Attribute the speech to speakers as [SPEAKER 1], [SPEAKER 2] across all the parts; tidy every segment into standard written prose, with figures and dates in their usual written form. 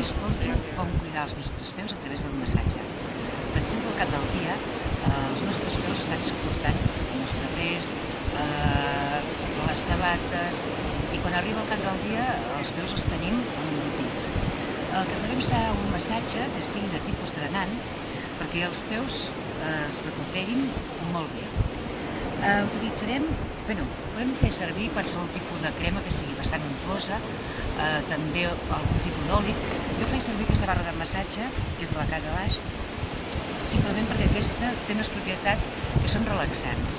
[SPEAKER 1] Avui us porto com cuidar els nostres peus a través del massatge. Pensem que al cap del dia els nostres peus estan suportant el nostre pes, les sabates, i quan arriba al cap del dia els peus els tenim embotits. El que farem serà un massatge que sigui de tipus drenant perquè els peus es recuperin molt bé. Podem fer servir qualsevol tipus de crema que sigui bastant untuosa, també algun tipus d'oli. Jo faig servir aquesta barra de massatge, que és de la Casa Laix, simplement perquè aquesta té unes propietats que són relaxants.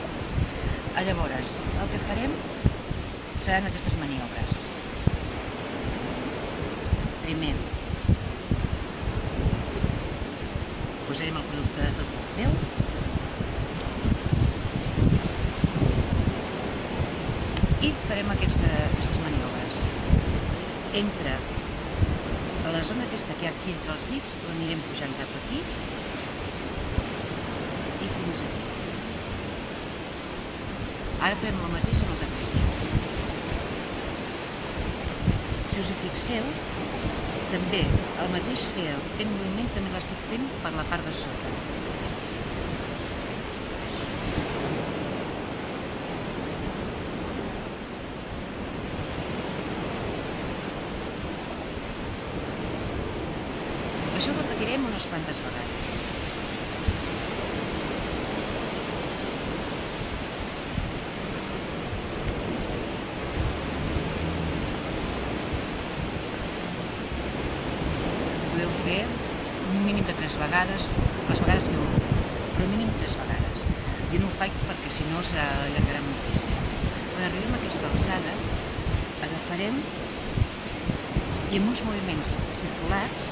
[SPEAKER 1] Llavors, el que farem seran aquestes maniobres. Primer, posarem el producte de tot el peu, i farem aquestes maniobres. Entre la zona aquesta que hi ha aquí entre els dits, l'anirem pujant cap aquí i fins aquí. Ara farem el mateix amb els altres dits. Si us hi fixeu, també el mateix aquest moviment també l'estic fent per la part de sota. Això ho repetirem unes quantes vegades. Podeu fer un mínim de 3 vegades, les vegades que vulgueu, però un mínim 3 vegades. Jo no ho faig perquè si no s'allargarà moltíssim. Quan arribem a aquesta alçada, agafarem i amb uns moviments circulars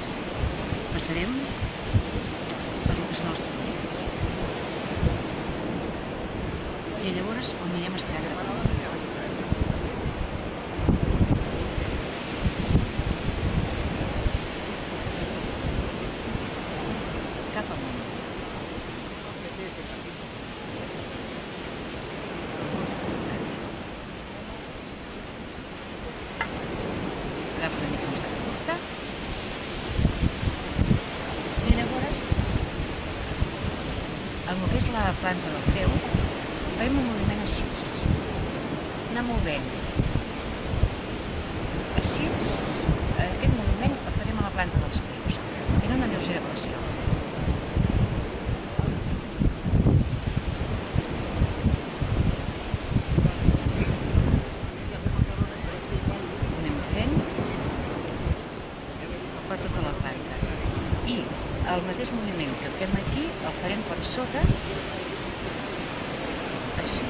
[SPEAKER 1] passarem per el que són els turmells. I llavors ho anirem estirant cap amunt. Cap amunt. Agafa una mica més de curta. En el que és la planta del peu, farem un moviment així. Anar movent. Així, aquest moviment el farem a la planta dels peus, fent una lleugera pressió. Anem fent per tota la planta. I el mateix moviment que fem aquí el farem per sota, així.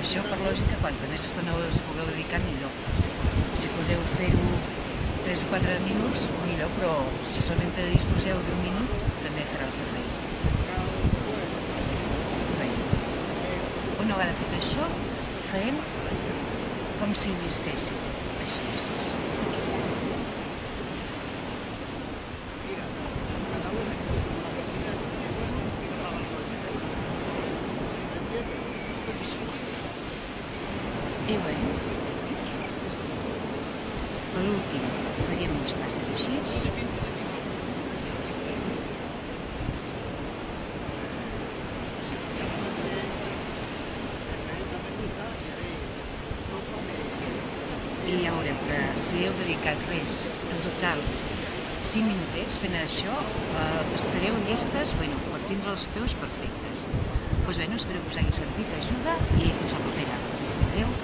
[SPEAKER 1] Això, per lògica, quanta més estona us pugueu dedicar, millor. Si podeu fer-ho 3 o 4 minuts, millor, però si solament disposeu d'1 minut, també farà el servei. Una vegada fet això, farem com si visquéssim, així. I bé, per últim faríem uns passes així. I ja veureu que si heu dedicat res, en total 5 minutets fent això, estareu llestes per tindre els peus perfectes. Doncs bé, espero que us hagi servit d'ajuda i fins la propera. Adéu!